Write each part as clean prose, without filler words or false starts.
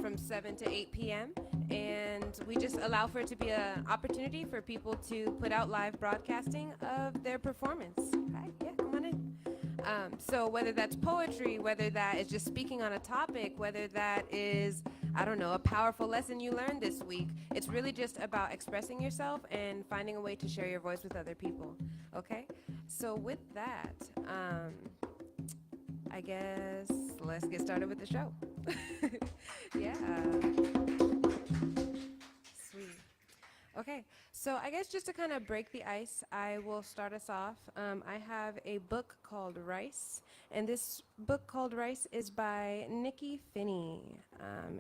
from 7 to 8 p.m. And we just allow for it to be an opportunity for people to put out live broadcasting of their performance. Hi, yeah, come on in. So whether that's poetry, whether that is just speaking on a topic, whether that is, I don't know, a powerful lesson you learned this week, it's really just about expressing yourself and finding a way to share your voice with other people, okay? So with that, I guess let's get started with the show. Yeah. Sweet. Okay, so I guess just to kind of break the ice, I will start us off. I have a book called Rice, and this book called Rice is by Nikki Finney,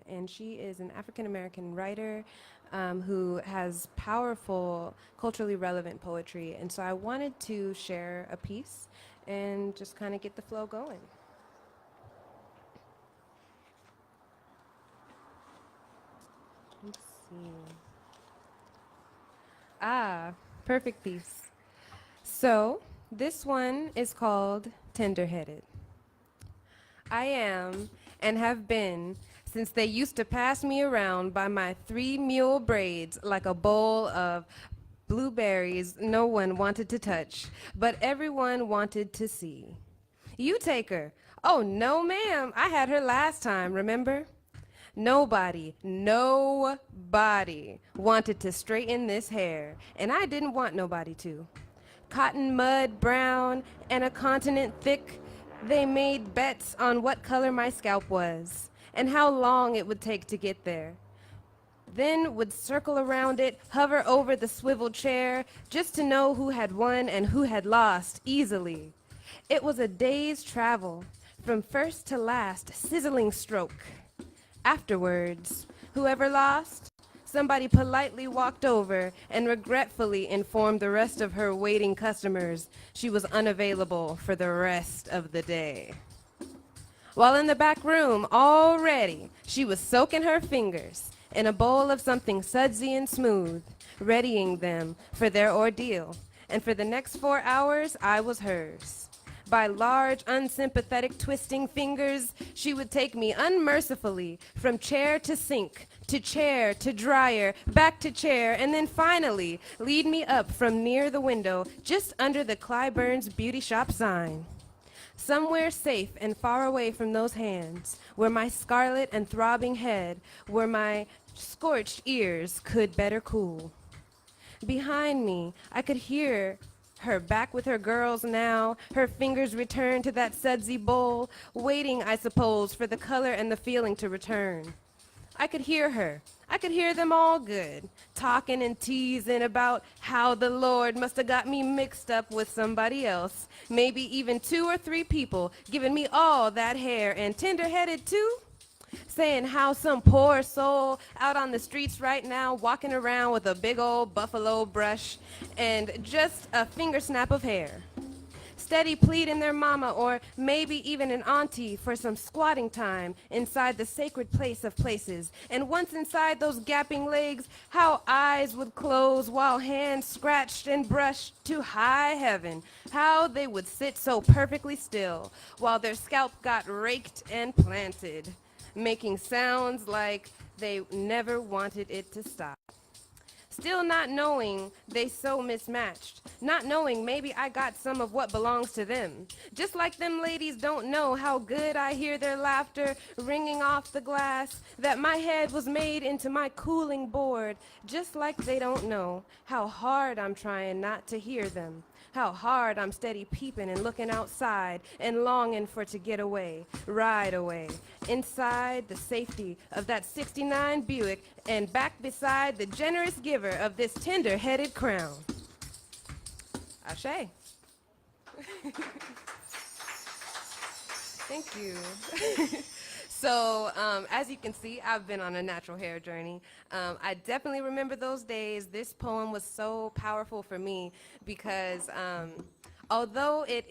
and she is an African-American writer who has powerful, culturally relevant poetry, and so I wanted to share a piece and just kind of get the flow going. Let's see. Ah, perfect piece. So, this one is called Tenderheaded. I am and have been since they used to pass me around by my 3-mule braids like a bowl of blueberries no one wanted to touch, but everyone wanted to see. You take her. Oh, no, ma'am. I had her last time, remember? Nobody wanted to straighten this hair, and I didn't want nobody to. Cotton mud brown and a continent thick, they made bets on what color my scalp was and how long it would take to get there. Then would circle around it, hover over the swivel chair, just to know who had won and who had lost easily. It was a day's travel, from first to last, sizzling stroke. Afterwards, whoever lost, somebody politely walked over and regretfully informed the rest of her waiting customers she was unavailable for the rest of the day. While in the back room, already, she was soaking her fingers in a bowl of something sudsy and smooth, readying them for their ordeal. And for the next 4 hours, I was hers. By large, unsympathetic twisting fingers, she would take me unmercifully from chair to sink, to chair to dryer, back to chair, and then finally lead me up from near the window, just under the Clyburn's Beauty Shop sign. Somewhere safe and far away from those hands, where my scarlet and throbbing head, where my scorched ears could better cool. Behind me, I could hear her back with her girls now, her fingers returned to that sudsy bowl, waiting, I suppose, for the color and the feeling to return. I could hear her. I could hear them all good, talking and teasing about how the Lord must have got me mixed up with somebody else, maybe even 2 or 3 people, giving me all that hair and tender-headed too. Saying how some poor soul out on the streets right now walking around with a big old buffalo brush and just a finger snap of hair. Steady pleading their mama or maybe even an auntie for some squatting time inside the sacred place of places. And once inside those gapping legs, how eyes would close while hands scratched and brushed to high heaven. How they would sit so perfectly still while their scalp got raked and planted, making sounds like they never wanted it to stop. Still not knowing they so mismatched, not knowing maybe I got some of what belongs to them. Just like them ladies don't know how good I hear their laughter ringing off the glass, that my head was made into my cooling board. Just like they don't know how hard I'm trying not to hear them. How hard I'm steady peeping and looking outside and longing for to get away, ride away, inside the safety of that 69 Buick and back beside the generous giver of this tender-headed crown. Ashe. Thank you. So, as you can see, I've been on a natural hair journey. I definitely remember those days. This poem was so powerful for me because although it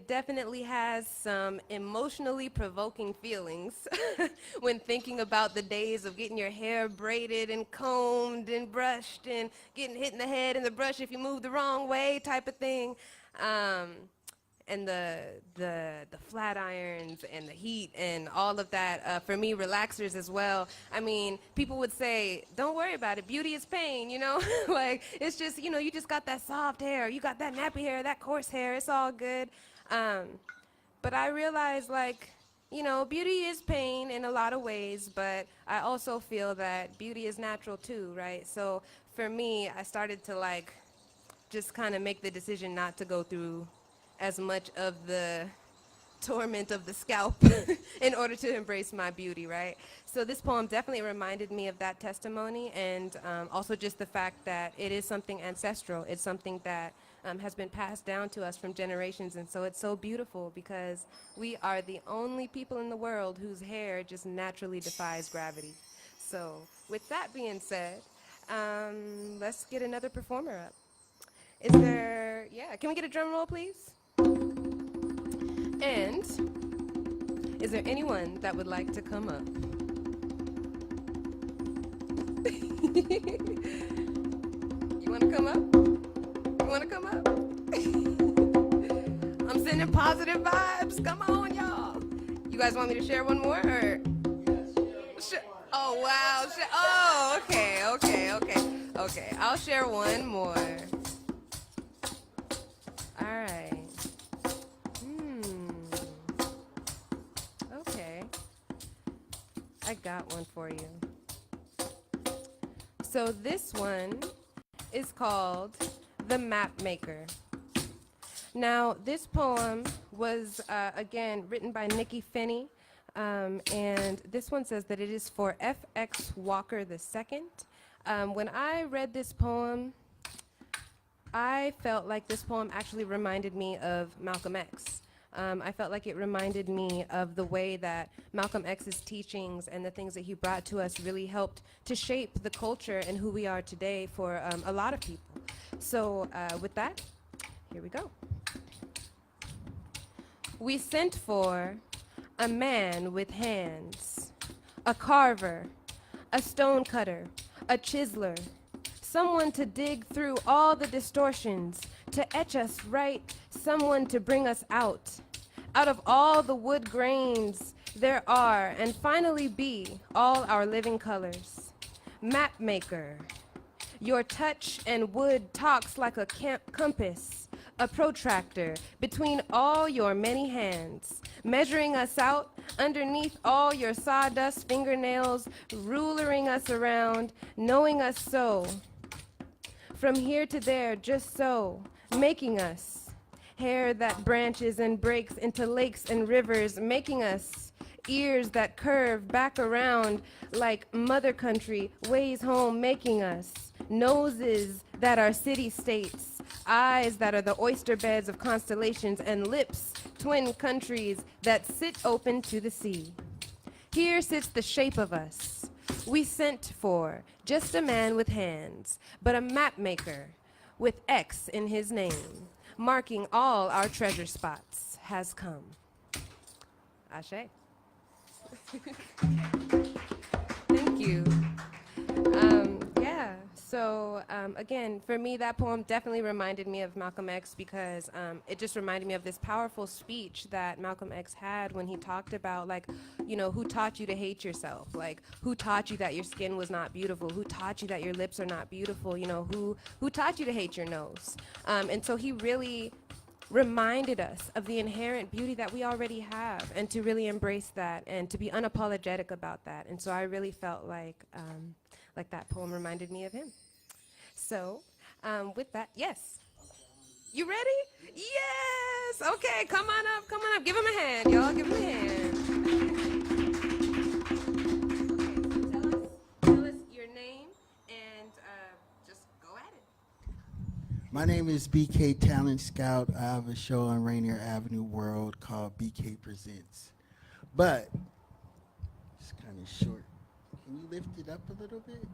definitely has some emotionally provoking feelings when thinking about the days of getting your hair braided and combed and brushed and getting hit in the head in the brush if you move the wrong way type of thing, and the flat irons and the heat and all of that, for me, relaxers as well. I mean, people would say, don't worry about it, beauty is pain, you know? Like, it's just, you know, you just got that soft hair, you got that nappy hair, that coarse hair, it's all good. But I realized, like, you know, beauty is pain in a lot of ways, but I also feel that beauty is natural too, right? So for me, I started to, like, just kind of make the decision not to go through as much of the torment of the scalp in order to embrace my beauty, right? So this poem definitely reminded me of that testimony, and also just the fact that it is something ancestral. It's something that has been passed down to us from generations, and so it's so beautiful because we are the only people in the world whose hair just naturally defies gravity. So with that being said, let's get another performer up. Is there, yeah, can we get a drum roll, please? And is there anyone that would like to come up? You want to come up? You want to come up? I'm sending positive vibes. Come on, y'all. You guys want me to share one more? Or? Oh, wow. Oh, okay. Okay, I'll share one more. All right. Okay. I got one for you. So this one is called The Map Maker. Now, this poem was, again, written by Nikki Finney, and this one says that it is for F.X. Walker II. When I read this poem, I felt like this poem actually reminded me of Malcolm X. I felt like it reminded me of the way that Malcolm X's teachings and the things that he brought to us really helped to shape the culture and who we are today for a lot of people. So with that, here we go. We sent for a man with hands, a carver, a stone cutter, a chiseler, someone to dig through all the distortions, to etch us right, someone to bring us out of all the wood grains there are, and finally be all our living colors. Map maker, your touch and wood talks like a compass, a protractor between all your many hands, measuring us out underneath all your sawdust fingernails, rulering us around, knowing us so. From here to there, just so, making us. Hair that branches and breaks into lakes and rivers, making us. Ears that curve back around like mother country, ways home, making us. Noses that are city-states, eyes that are the oyster beds of constellations, and lips, twin countries that sit open to the sea. Here sits the shape of us. We sent for just a man with hands, but a map maker with X in his name, marking all our treasure spots, has come. Ashe. Thank you. Yeah, so again, for me, that poem definitely reminded me of Malcolm X because it just reminded me of this powerful speech that Malcolm X had when he talked about, like, you know, who taught you to hate yourself? Like, who taught you that your skin was not beautiful? Who taught you that your lips are not beautiful? You know, who taught you to hate your nose? And so he really reminded us of the inherent beauty that we already have and to really embrace that and to be unapologetic about that. And so I really felt like that poem reminded me of him. So with that, yes. You ready? Yes! Okay, come on up. Give him a hand, y'all. Give him a hand. Okay, tell us your name and just go at it. My name is BK Talent Scout. I have a show on RainierAvenueWorld called BK Presents. But it's kind of short. Can you lift it up a little bit?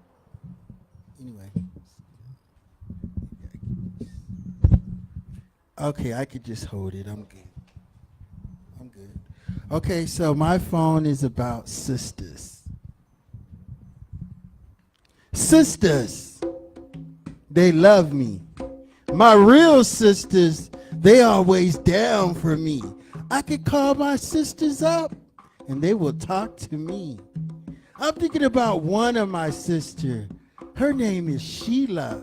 Anyway. Okay, I could just hold it. I'm good. Okay, so my phone is about sisters. Sisters, they love me. My real sisters, They always down for me. I could call my sisters up and they will talk to me. I'm thinking about one of my sisters. Her name is Sheila.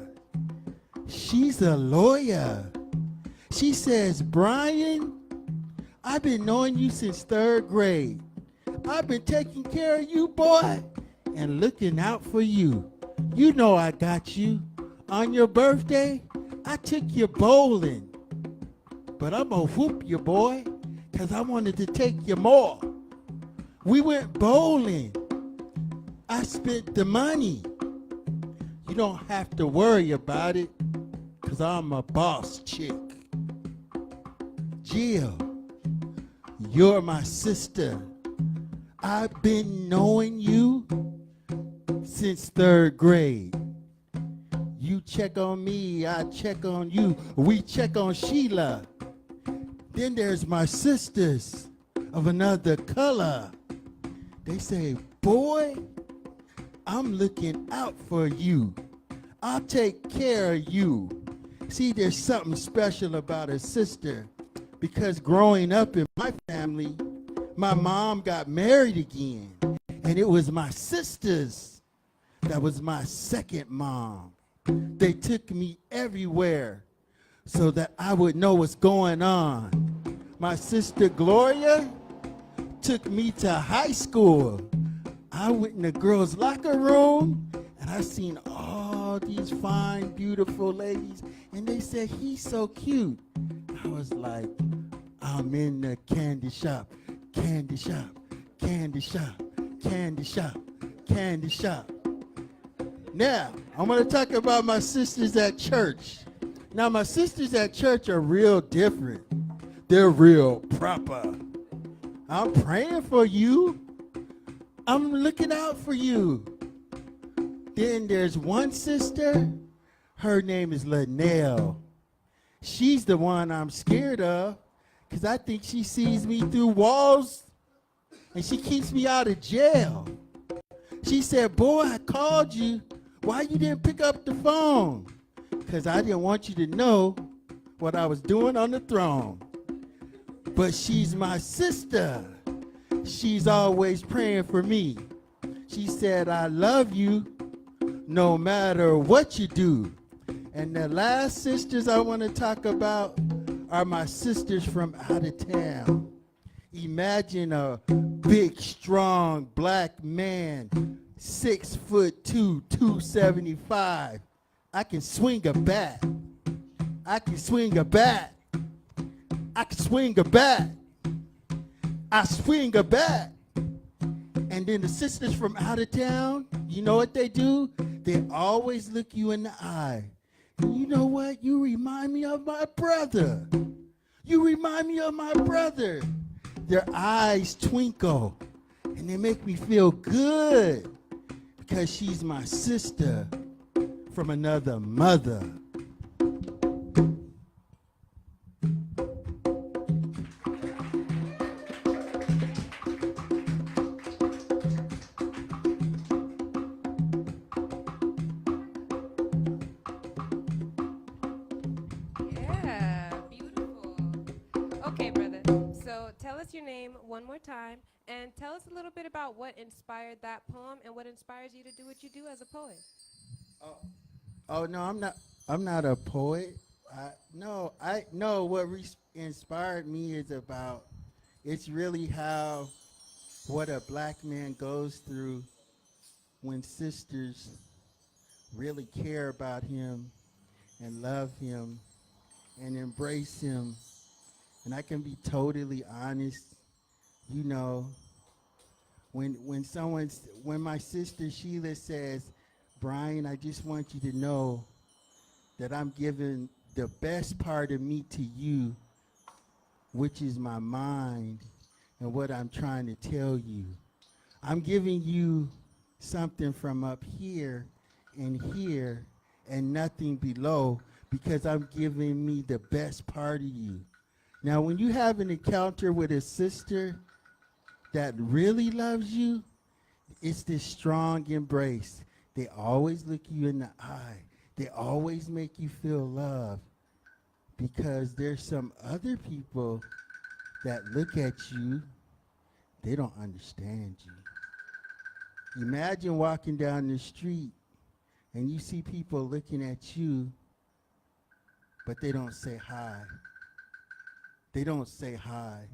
She's a lawyer. She says, Brian, I've been knowing you since 3rd grade. I've been taking care of you, boy, and looking out for you. You know I got you. On your birthday, I took you bowling. But I'm gonna whoop you, boy, because I wanted to take you more. We went bowling. I spent the money. You don't have to worry about it, because I'm a boss chick. Jill, you're my sister. I've been knowing you since 3rd grade. You check on me, I check on you. We check on Sheila. Then there's my sisters of another color. They say, boy, I'm looking out for you. I'll take care of you. See, there's something special about a sister, because growing up in my family, my mom got married again, and it was my sisters that was my second mom. They took me everywhere so that I would know what's going on. My sister Gloria took me to high school. I went in the girls' locker room, and I seen all these fine, beautiful ladies, and they said, he's so cute. I was like, I'm in the candy shop, candy shop, candy shop, candy shop, candy shop. Now, I'm going to talk about my sisters at church. Now, my sisters at church are real different. They're real proper. I'm praying for you. I'm looking out for you. Then there's one sister. Her name is Linnell. She's the one I'm scared of, because I think she sees me through walls and she keeps me out of jail. She said, boy, I called you. Why you didn't pick up the phone? Because I didn't want you to know what I was doing on the throne. But she's my sister. She's always praying for me. She said, I love you no matter what you do. And the last sisters I want to talk about are my sisters from out of town. Imagine a big, strong black man, 6'2", 275. I can swing a bat. I can swing a bat. I can swing a bat. I swing a bat. And then the sisters from out of town, you know what they do? They always look you in the eye. And you know what? You remind me of my brother. You remind me of my brother. Their eyes twinkle, and they make me feel good because she's my sister from another mother. Your name one more time and tell us a little bit about what inspired that poem and what inspires you to do what you do as a poet. Oh no, I'm not a poet. What inspired me is about, it's really how what a black man goes through when sisters really care about him and love him and embrace him. And I can be totally honest, you know, when my sister Sheila says, Brian, I just want you to know that I'm giving the best part of me to you, which is my mind and what I'm trying to tell you. I'm giving you something from up here and nothing below, because I'm giving me the best part of you. Now, when you have an encounter with a sister that really loves you, it's this strong embrace. They always look you in the eye. They always make you feel love. because there's some other people that look at you, they don't understand you. Imagine walking down the street and you see people looking at you, but they don't say hi. They don't say hi.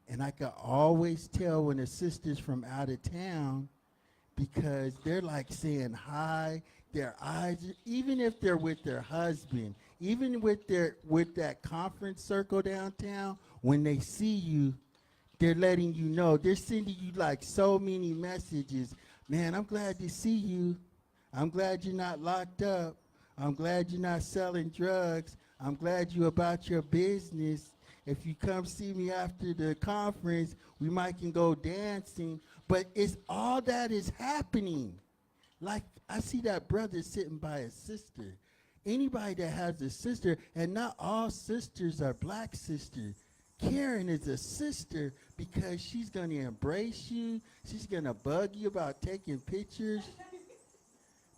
And I can always tell when a sister's from out of town because they're like saying hi, their eyes, even if they're with their husband, even with that conference circle downtown, when they see you, they're letting you know. They're sending you like so many messages. Man, I'm glad to see you. I'm glad you're not locked up. I'm glad you're not selling drugs. I'm glad you're about your business. If you come see me after the conference, we might can go dancing. But it's all that is happening. Like, I see that brother sitting by his sister. Anybody that has a sister, and not all sisters are black sisters. Karen is a sister because she's going to embrace you. She's going to bug you about taking pictures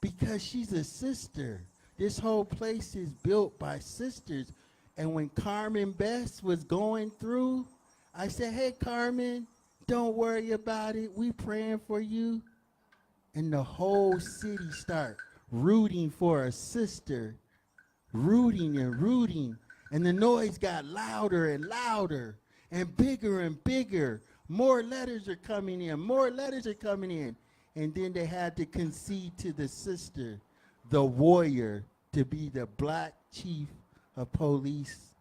because she's a sister. This whole place is built by sisters. And when Carmen Best was going through, I said, hey, Carmen, don't worry about it. We praying for you. And the whole city start rooting for a sister, rooting and rooting. And the noise got louder and louder and bigger. More letters are coming in. More letters are coming in. And then they had to concede to the sister, the warrior, to be the black chief of police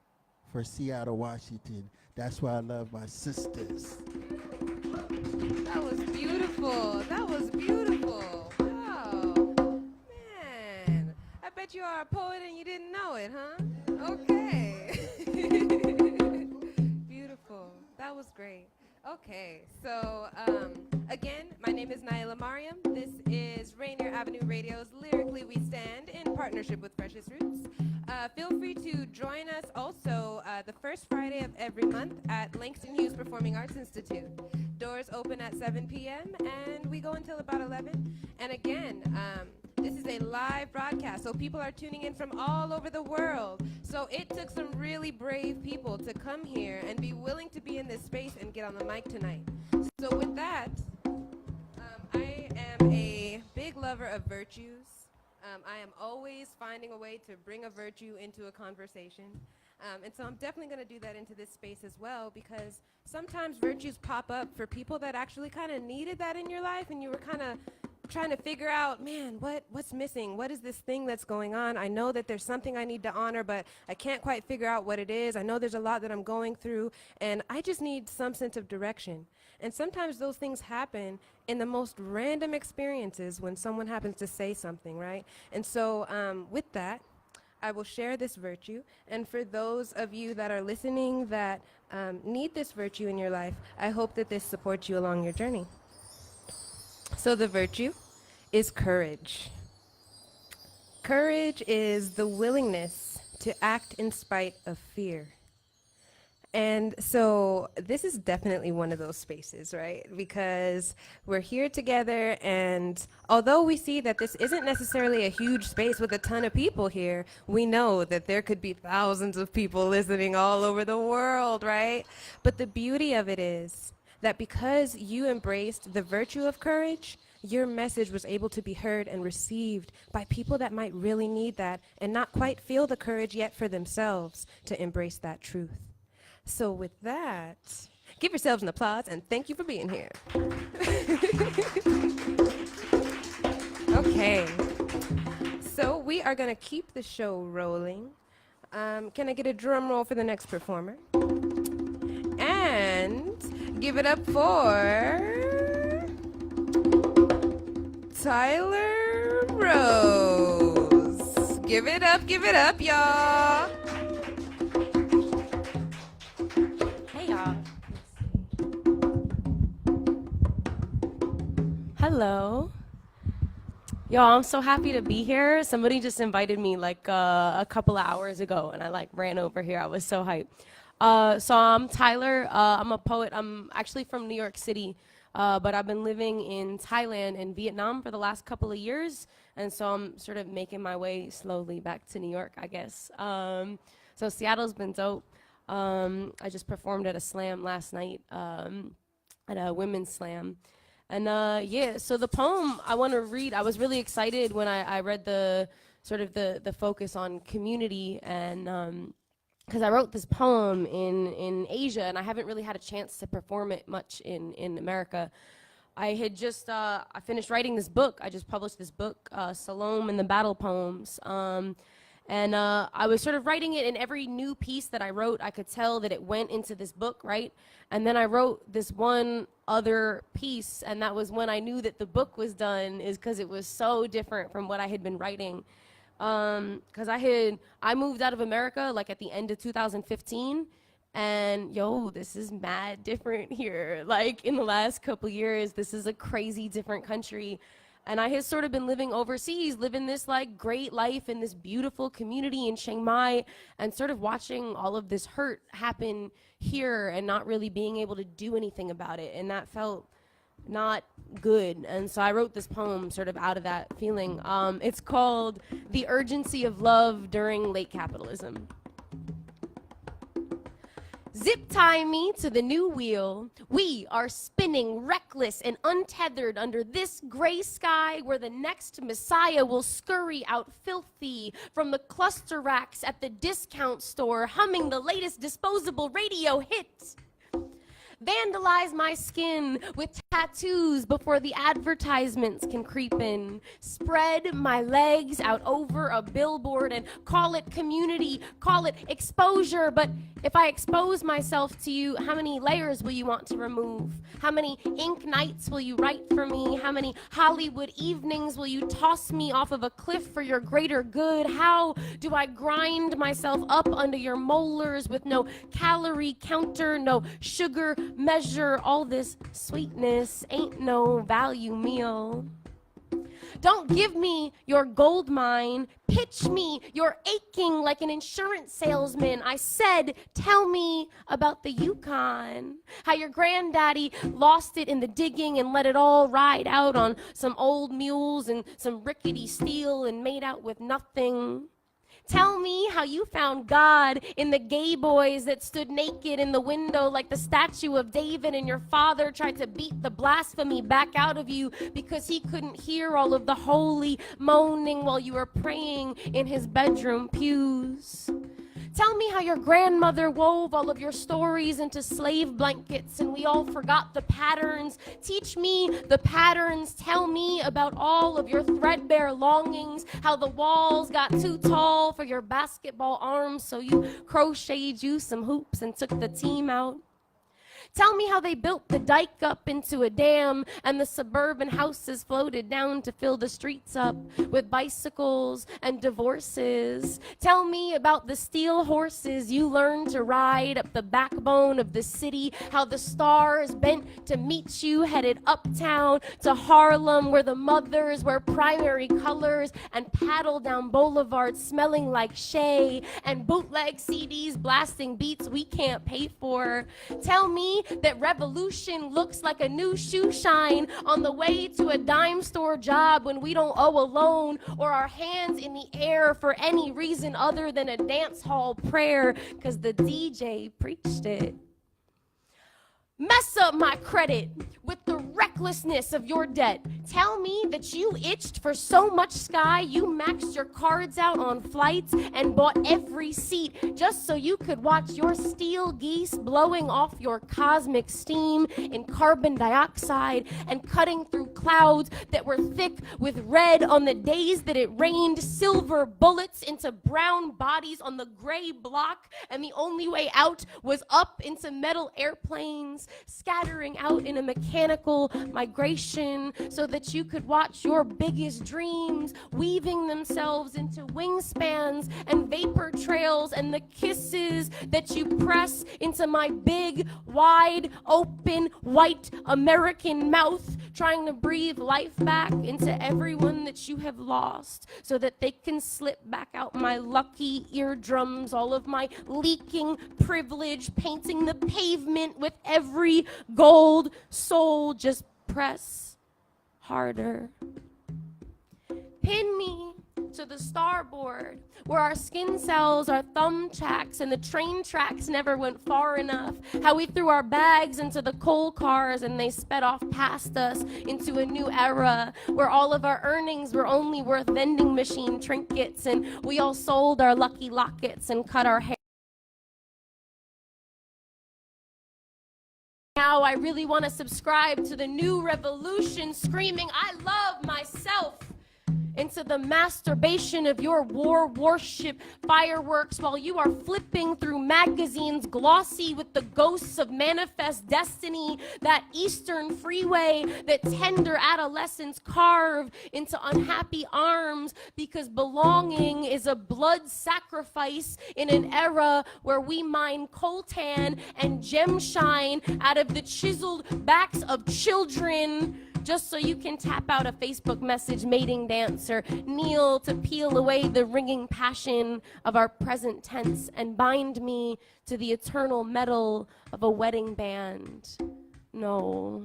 for Seattle, Washington. That's why I love my sisters. That was beautiful. That was beautiful. Wow. Man, I bet you are a poet and you didn't know it, huh? Okay. Beautiful. That was great. Okay, so again, my name is Niela Maryam. This is Rainier Avenue Radio's Lyrically We Stand in partnership with Freshest. Feel free to join us also the first Friday of every month at Langston Hughes Performing Arts Institute. Doors open at 7 p.m. and we go until about 11. And again, this is a live broadcast, so people are tuning in from all over the world. So it took some really brave people to come here and be willing to be in this space and get on the mic tonight. So with that, I am a big lover of virtues. I am always finding a way to bring a virtue into a conversation. And so I'm definitely going to do that into this space as well, because sometimes virtues pop up for people that actually kind of needed that in your life, and you were kind of trying to figure out, man, what's missing? What is this thing that's going on? I know that there's something I need to honor, but I can't quite figure out what it is. I know there's a lot that I'm going through, and I just need some sense of direction. And sometimes those things happen in the most random experiences when someone happens to say something, right? And so with that, I will share this virtue. And for those of you that are listening that need this virtue in your life, I hope that this supports you along your journey. So the virtue is courage. Courage is the willingness to act in spite of fear. And so this is definitely one of those spaces, right? Because we're here together, and although we see that this isn't necessarily a huge space with a ton of people here, we know that there could be thousands of people listening all over the world, right? But the beauty of it is that because you embraced the virtue of courage, your message was able to be heard and received by people that might really need that and not quite feel the courage yet for themselves to embrace that truth. So with that, give yourselves an applause and thank you for being here. Okay, so we are going to keep the show rolling. Can I get a drum roll for the next performer? And give it up for Tyler Rose. Give it up, y'all. Hello. Y'all, I'm so happy to be here. Somebody just invited me like a couple of hours ago, and I like ran over here. I was so hyped. So I'm Tyler. I'm a poet. I'm actually from New York City, but I've been living in Thailand and Vietnam for the last couple of years, and so I'm sort of making my way slowly back to New York, I guess. So Seattle's been dope. I just performed at a slam last night, at a women's slam. And yeah, so the poem I want to read, I was really excited when I read the sort of the focus on community, and because I wrote this poem in Asia, and I haven't really had a chance to perform it much in America. I had just, I finished writing this book. I just published this book, Salome and the Battle Poems. And I was sort of writing it, in every new piece that I wrote, I could tell that it went into this book, right? And then I wrote this one other piece, and that was when I knew that the book was done, is because it was so different from what I had been writing. Because I moved out of America like at the end of 2015, and yo, this is mad different here. Like in the last couple years, this is a crazy different country. And I had sort of been living overseas, living this like great life in this beautiful community in Chiang Mai, and sort of watching all of this hurt happen here and not really being able to do anything about it. And that felt not good. And so I wrote this poem sort of out of that feeling. It's called The Urgency of Love During Late Capitalism. Zip tie me to the new wheel. We are spinning reckless and untethered under this gray sky where the next messiah will scurry out filthy from the cluster racks at the discount store, humming the latest disposable radio hit. Vandalize my skin with tattoos before the advertisements can creep in. Spread my legs out over a billboard and call it community, call it exposure. But if I expose myself to you, how many layers will you want to remove? How many ink nights will you write for me? How many Hollywood evenings will you toss me off of a cliff for your greater good? How do I grind myself up under your molars with no calorie counter, no sugar measure? All this sweetness ain't no value meal. Don't give me your gold mine. Pitch me your aching like an insurance salesman. I said, tell me about the Yukon. How your granddaddy lost it in the digging and let it all ride out on some old mules and some rickety steel and made out with nothing. Tell me how you found God in the gay boys that stood naked in the window like the statue of David, and your father tried to beat the blasphemy back out of you because he couldn't hear all of the holy moaning while you were praying in his bedroom pews. Tell me how your grandmother wove all of your stories into slave blankets and we all forgot the patterns. Teach me the patterns. Tell me about all of your threadbare longings, how the walls got too tall for your basketball arms, so you crocheted you some hoops and took the team out. Tell me how they built the dike up into a dam and the suburban houses floated down to fill the streets up with bicycles and divorces. Tell me about the steel horses you learned to ride up the backbone of the city, how the stars bent to meet you headed uptown to Harlem where the mothers wear primary colors and paddle down boulevards smelling like Shay and bootleg CDs blasting beats we can't pay for. Tell me that revolution looks like a new shoe shine on the way to a dime store job when we don't owe a loan or our hands in the air for any reason other than a dance hall prayer because the DJ preached it. Mess up my credit with the recklessness of your debt. Tell me that you itched for so much sky, you maxed your cards out on flights and bought every seat just so you could watch your steel geese blowing off your cosmic steam in carbon dioxide and cutting through clouds that were thick with red on the days that it rained silver bullets into brown bodies on the gray block, and the only way out was up into metal airplanes scattering out in a mechanical migration so that you could watch your biggest dreams weaving themselves into wingspans and vapor trails and the kisses that you press into my big, wide open, white American mouth, trying to breathe life back into everyone that you have lost so that they can slip back out my lucky eardrums, all of my leaking privilege, painting the pavement with every gold soul. Just press harder. Pin me to the starboard, where our skin cells are thumbtacks and the train tracks never went far enough. How we threw our bags into the coal cars and they sped off past us into a new era where all of our earnings were only worth vending machine trinkets, and we all sold our lucky lockets and cut our hair. Now I really want to subscribe to the new revolution, screaming, I love myself, into the masturbation of your warship fireworks while you are flipping through magazines glossy with the ghosts of manifest destiny, that eastern freeway that tender adolescents carve into unhappy arms because belonging is a blood sacrifice in an era where we mine coltan and gem shine out of the chiseled backs of children, just so you can tap out a Facebook message mating dance or kneel to peel away the ringing passion of our present tense and bind me to the eternal metal of a wedding band. No,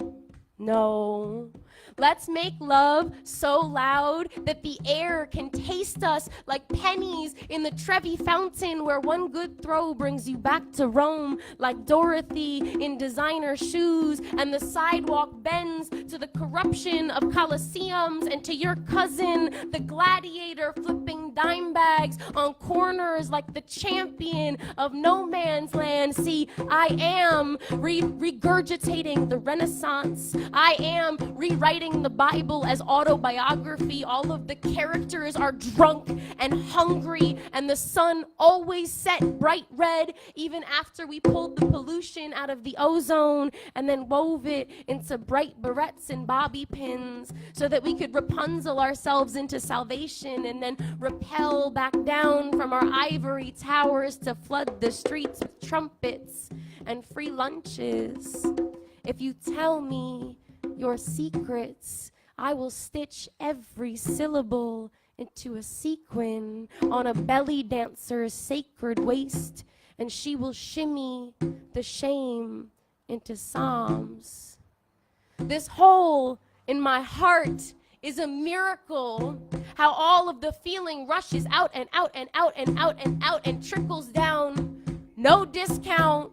no. Let's make love so loud that the air can taste us like pennies in the Trevi fountain, where one good throw brings you back to Rome, like Dorothy in designer shoes, and the sidewalk bends to the corruption of coliseums, and to your cousin, the gladiator flipping dime bags on corners like the champion of no man's land. See, I am regurgitating the Renaissance. I am rewriting the Bible as autobiography. All of the characters are drunk and hungry, and the sun always set bright red even after we pulled the pollution out of the ozone and then wove it into bright barrettes and bobby pins so that we could Rapunzel ourselves into salvation and then rappel back down from our ivory towers to flood the streets with trumpets and free lunches. If you tell me your secrets, I will stitch every syllable into a sequin on a belly dancer's sacred waist, and she will shimmy the shame into psalms. This hole in my heart is a miracle, how all of the feeling rushes out and out and out and out and out and trickles down. No discount,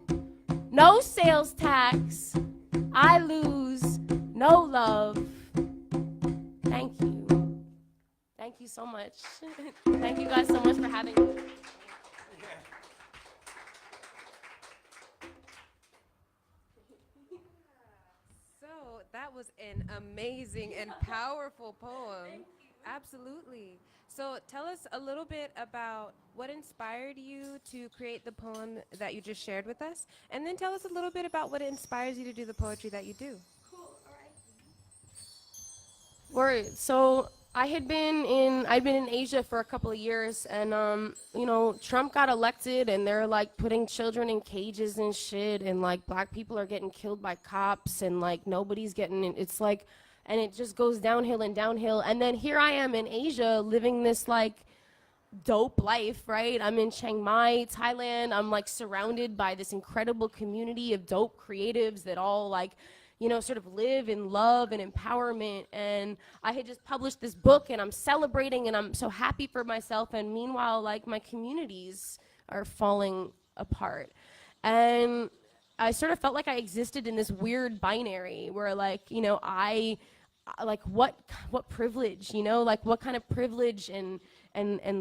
no sales tax. I lose no love. Thank you. Thank you so much. Thank you guys so much for having me. So that was an amazing and powerful poem. Absolutely. So tell us a little bit about what inspired you to create the poem that you just shared with us, and then tell us a little bit about what inspires you to do the poetry that you do. Word. So I'd been in Asia for a couple of years, and Trump got elected, and they're like putting children in cages and shit, and like black people are getting killed by cops, and like nobody's getting in. It's like, and it just goes downhill and downhill. And then here I am in Asia living this like dope life, right? I'm in Chiang Mai, Thailand. I'm like surrounded by this incredible community of dope creatives that all like, sort of live in love and empowerment. And I had just published this book, and I'm celebrating, and I'm so happy for myself. And meanwhile, like, my communities are falling apart. And I sort of felt like I existed in this weird binary where, like, I like what privilege, like what kind of privilege and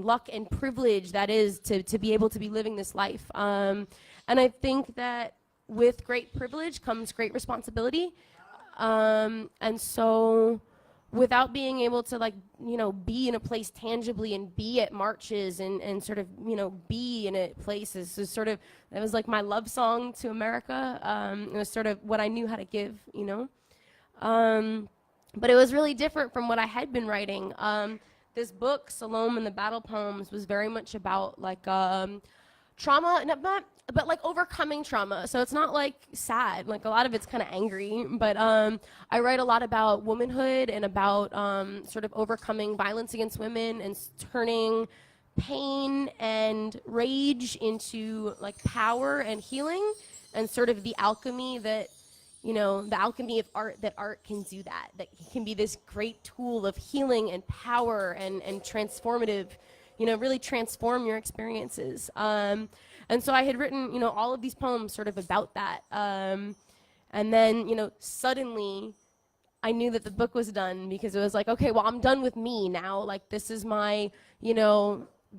luck and privilege that is to be able to be living this life. And I think that with great privilege comes great responsibility. And so without being able to like, be in a place tangibly and be at marches and sort of, be in a place is sort of, that was like my love song to America. It was sort of what I knew how to give, but it was really different from what I had been writing. This book, Salome and the Battle Poems, was very much about like trauma, but like overcoming trauma. So it's not like sad, like a lot of it's kind of angry, but I write a lot about womanhood and about sort of overcoming violence against women and turning pain and rage into like power and healing and sort of the alchemy that the alchemy of art, that art can do that it can be this great tool of healing and power and transformative, really transform your experiences. And so I had written, all of these poems sort of about that. And then, suddenly I knew that the book was done, because it was like, okay, well, I'm done with me now. Like, this is my,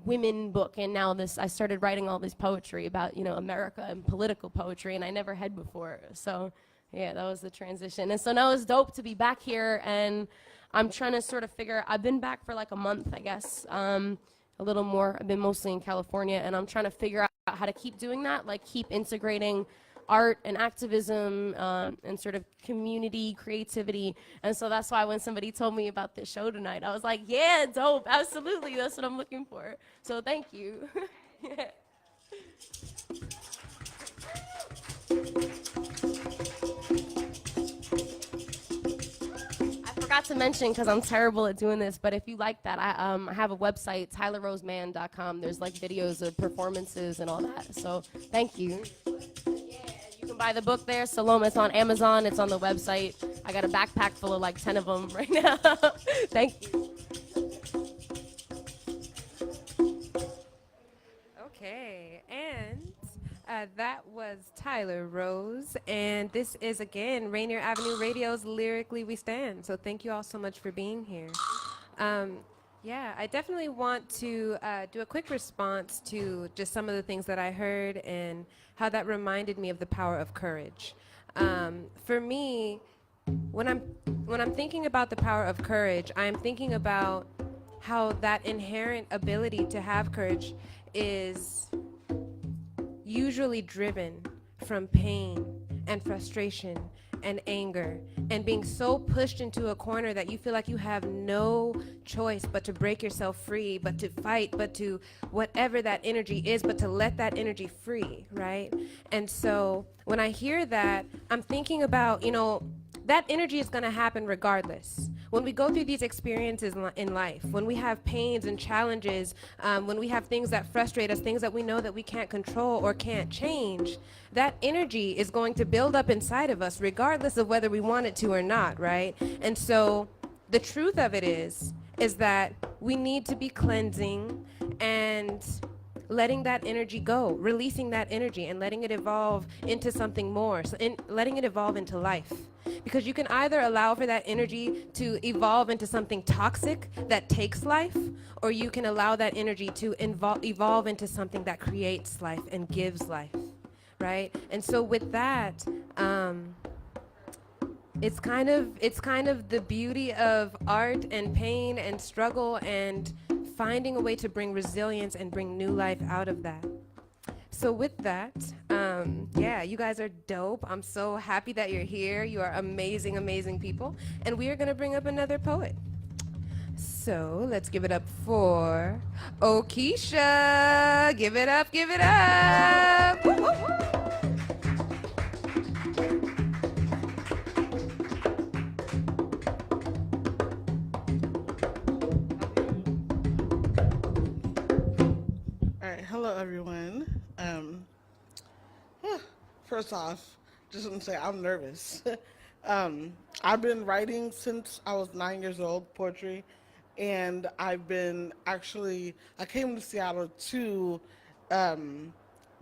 women book. And now I started writing all this poetry about, America and political poetry, and I never had before. So yeah, that was the transition. And so now it's dope to be back here, and I'm trying to sort of I've been back for like a month, I guess, a little more. I've been mostly in California, and I'm trying to figure out how to keep doing that, like keep integrating art and activism and sort of community creativity. And so that's why when somebody told me about this show tonight, I was like, yeah, dope, absolutely, that's what I'm looking for. So thank you. Yeah. I forgot to mention, because I'm terrible at doing this, but if you like that, I have a website, tylerroseman.com. There's like videos of performances and all that. So thank you. You can buy the book there. Salome, it's on Amazon. It's on the website. I got a backpack full of like 10 of them right now. Thank you. Okay, and that was Tyler Rose, and this is again Rainier Avenue Radio's Lyrically We Stand. So thank you all so much for being here. Yeah, I definitely want to do a quick response to just some of the things that I heard and how that reminded me of the power of courage. For me, when I'm thinking about the power of courage, I'm thinking about how that inherent ability to have courage is usually driven from pain and frustration and anger and being so pushed into a corner that you feel like you have no choice but to break yourself free, but to fight, but to whatever that energy is, but to let that energy free, right? And so when I hear that, I'm thinking about, that energy is going to happen regardless. When we go through these experiences in life, when we have pains and challenges, when we have things that frustrate us, things that we know that we can't control or can't change, that energy is going to build up inside of us regardless of whether we want it to or not, right? And so the truth of it is that we need to be cleansing and letting that energy go, releasing that energy and letting it evolve into something more, letting it evolve into life. Because you can either allow for that energy to evolve into something toxic that takes life, or you can allow that energy to evolve into something that creates life and gives life, right? And so with that, it's kind of the beauty of art and pain and struggle and finding a way to bring resilience and bring new life out of that. So with that, yeah, you guys are dope. I'm so happy that you're here. You are amazing, amazing people. And we are going to bring up another poet. So let's give it up for Okisha. Give it up, give it up. Woo, woo, woo. Hello, everyone. First off, just want to say I'm nervous. I've been writing since I was 9 years old, poetry, and I came to Seattle to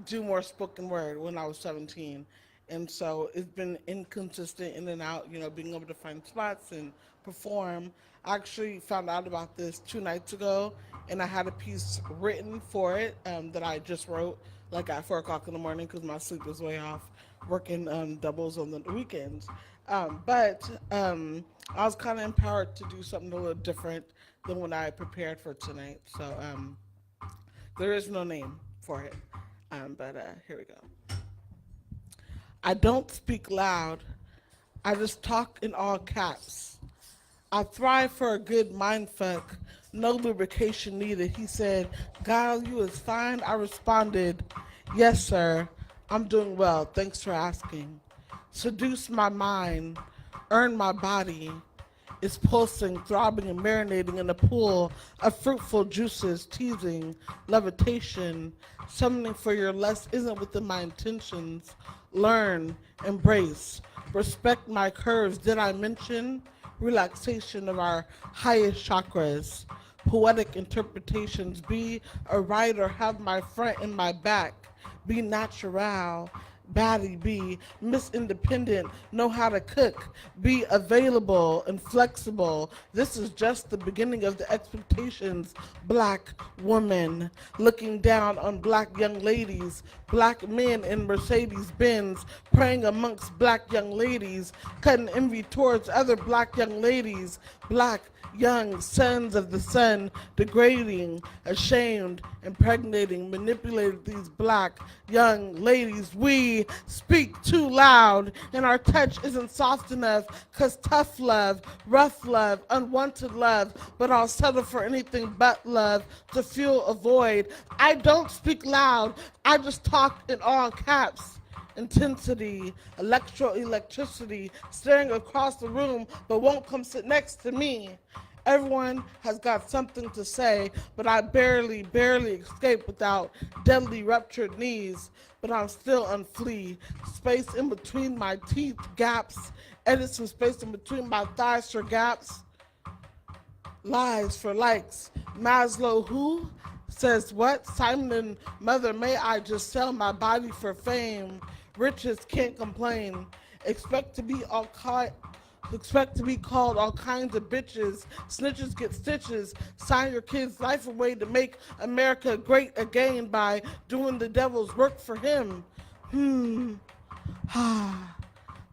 do more spoken word when I was 17. And so it's been inconsistent in and out, being able to find spots and perform. I actually found out about this 2 nights ago, and I had a piece written for it that I just wrote like at 4 o'clock in the morning because my sleep was way off, working doubles on the weekends. But I was kind of empowered to do something a little different than what I prepared for tonight. So there is no name for it, but here we go. I don't speak loud. I just talk in all caps. I thrive for a good mindfuck. No lubrication needed. He said, "Guile, you is fine." I responded, "Yes, sir. I'm doing well. Thanks for asking." Seduce my mind. Earn my body. It's pulsing, throbbing, and marinating in a pool of fruitful juices, teasing, levitation. Summoning for your less isn't within my intentions. Learn, embrace. Respect my curves. Did I mention relaxation of our highest chakras? Poetic interpretations. Be a writer, have my front and my back. Be natural. Baddie, be Miss Independent, know how to cook, be available and flexible. This is just the beginning of the expectations. Black woman looking down on black young ladies, black men in Mercedes Benz, praying amongst black young ladies, cutting envy towards other black young ladies, black young sons of the sun, degrading, ashamed, impregnating, manipulated these black young ladies. We speak too loud, and our touch isn't soft enough, cause tough love, rough love, unwanted love, but I'll settle for anything but love to fill a void. I don't speak loud, I just talk in all caps. Intensity, electricity, staring across the room, but won't come sit next to me. Everyone has got something to say, but I barely escape without deadly ruptured knees. But I'm still unflee. Space in between my teeth gaps. Edit some space in between my thighs for gaps. Lies for likes. Maslow who? Says what? Simon and Mother, may I just sell my body for fame? Riches can't complain. Expect to be called all kinds of bitches. Snitches get stitches. Sign your kid's life away to make America great again by doing the devil's work for him.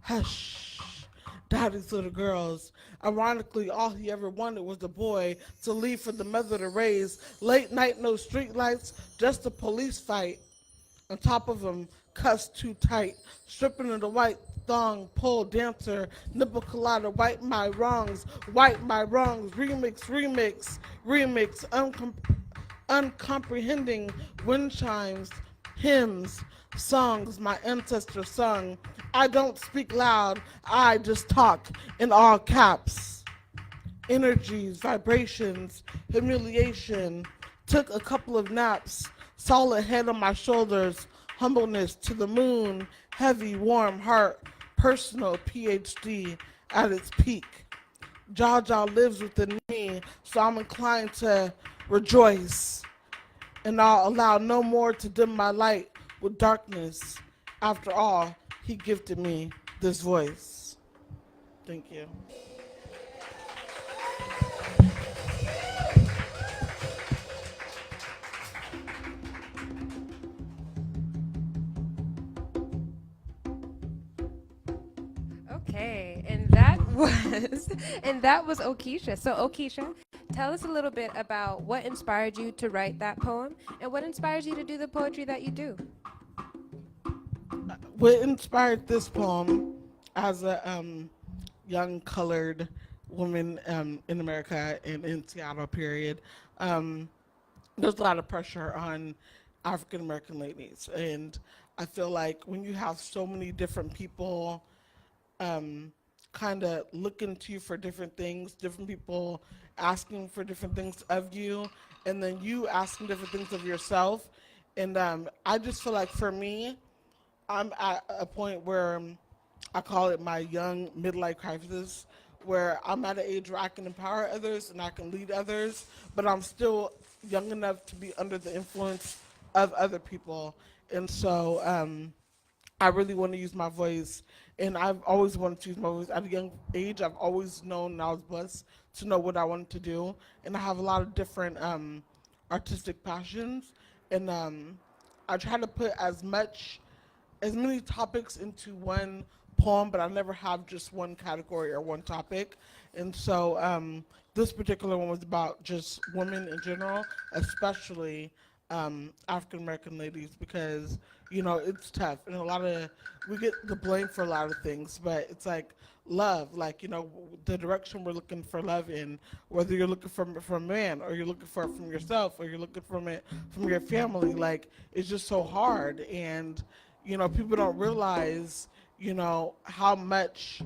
Hush. Daddy's little girls. Ironically, all he ever wanted was a boy to leave for the mother to raise. Late night, no street lights, just a police fight. On top of him, cuffs too tight, stripping in the white thong, pole dancer, nipple collider, right my wrongs, remix, uncomprehending wind chimes, hymns, songs my ancestors sung. I don't speak loud, I just talk in all caps. Energies, vibrations, humiliation, took a couple of naps, solid head on my shoulders, humbleness to the moon, heavy, warm heart, personal PhD at its peak. Jaja lives within me, so I'm inclined to rejoice. And I'll allow no more to dim my light with darkness. After all, he gifted me this voice. Thank you. Okay, and that was Okisha. So Okisha, tell us a little bit about what inspired you to write that poem and what inspires you to do the poetry that you do. What inspired this poem as a young colored woman in America and in Seattle, period, there's a lot of pressure on African American ladies. And I feel like when you have so many different people kind of looking to you for different things, different people asking for different things of you, and then you asking different things of yourself. And I just feel like for me, I'm at a point where I call it my young midlife crisis, where I'm at an age where I can empower others and I can lead others, but I'm still young enough to be under the influence of other people. And so I really want to use my voice, and I've always wanted to use my voice. At a young age, I've always known, and I was blessed to know what I wanted to do, and I have a lot of different artistic passions, and I try to put as many topics into one poem, but I never have just one category or one topic. And so this particular one was about just women in general, especially African American ladies, because it's tough, and we get the blame for a lot of things, but it's like love, like the direction we're looking for love in, whether you're looking from a man, or you're looking for it from yourself, or you're looking from it from your family, like it's just so hard. And people don't realize how much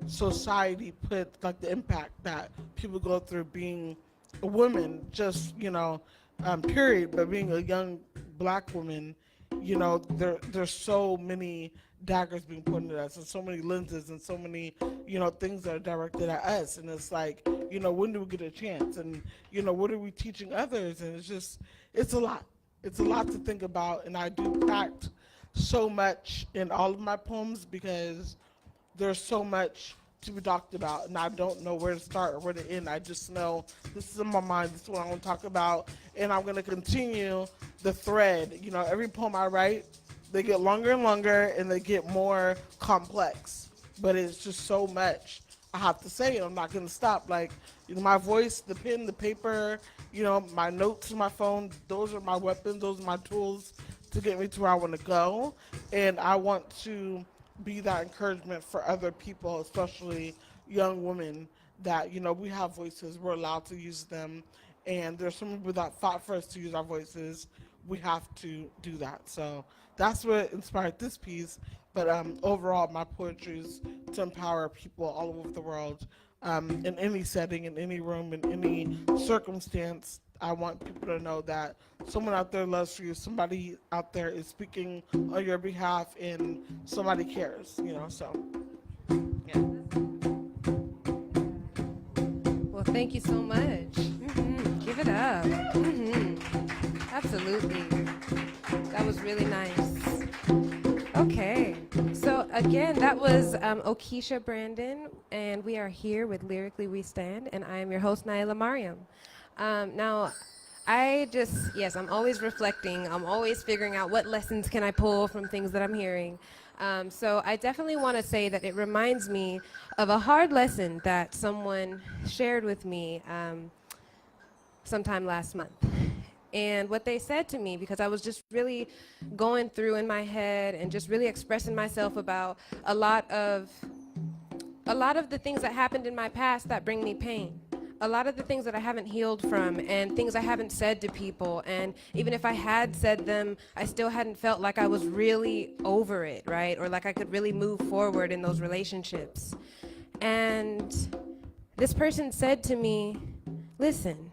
society put, like the impact that people go through being a woman, just period, but being a young black woman there's so many daggers being pointed at us and so many lenses and so many, things that are directed at us. And it's like, when do we get a chance? And, what are we teaching others? And it's a lot. It's a lot to think about. And I do packed so much in all of my poems because there's so much to be talked about, and I don't know where to start or where to end. I just know this is in my mind. This is what I want to talk about, and I'm going to continue the thread. Every poem I write, they get longer and longer, and they get more complex. But it's just so much I have to say, and I'm not going to stop. Like, my voice, the pen, the paper, my notes in my phone, those are my weapons. Those are my tools to get me to where I want to go, and I want to be that encouragement for other people, especially young women, that, we have voices, we're allowed to use them, and there's some people that fought for us to use our voices. We have to do that. So that's what inspired this piece. But overall, my poetry is to empower people all over the world, in any setting, in any room, in any circumstance. I want people to know that someone out there loves you, somebody out there is speaking on your behalf, and somebody cares, so, yeah. Well, thank you so much. Give it up. Absolutely. That was really nice. Okay. So again, that was Okisha Brandon, and we are here with Lyrically We Stand, and I am your host, Niela Maryam. Now, I'm always reflecting. I'm always figuring out what lessons can I pull from things that I'm hearing. So I definitely want to say that it reminds me of a hard lesson that someone shared with me sometime last month. And what they said to me, because I was just really going through in my head and just really expressing myself about a lot of the things that happened in my past that bring me pain. A lot of the things that I haven't healed from, and things I haven't said to people, and even if I had said them, I still hadn't felt like I was really over it, right? Or like I could really move forward in those relationships. And this person said to me, listen,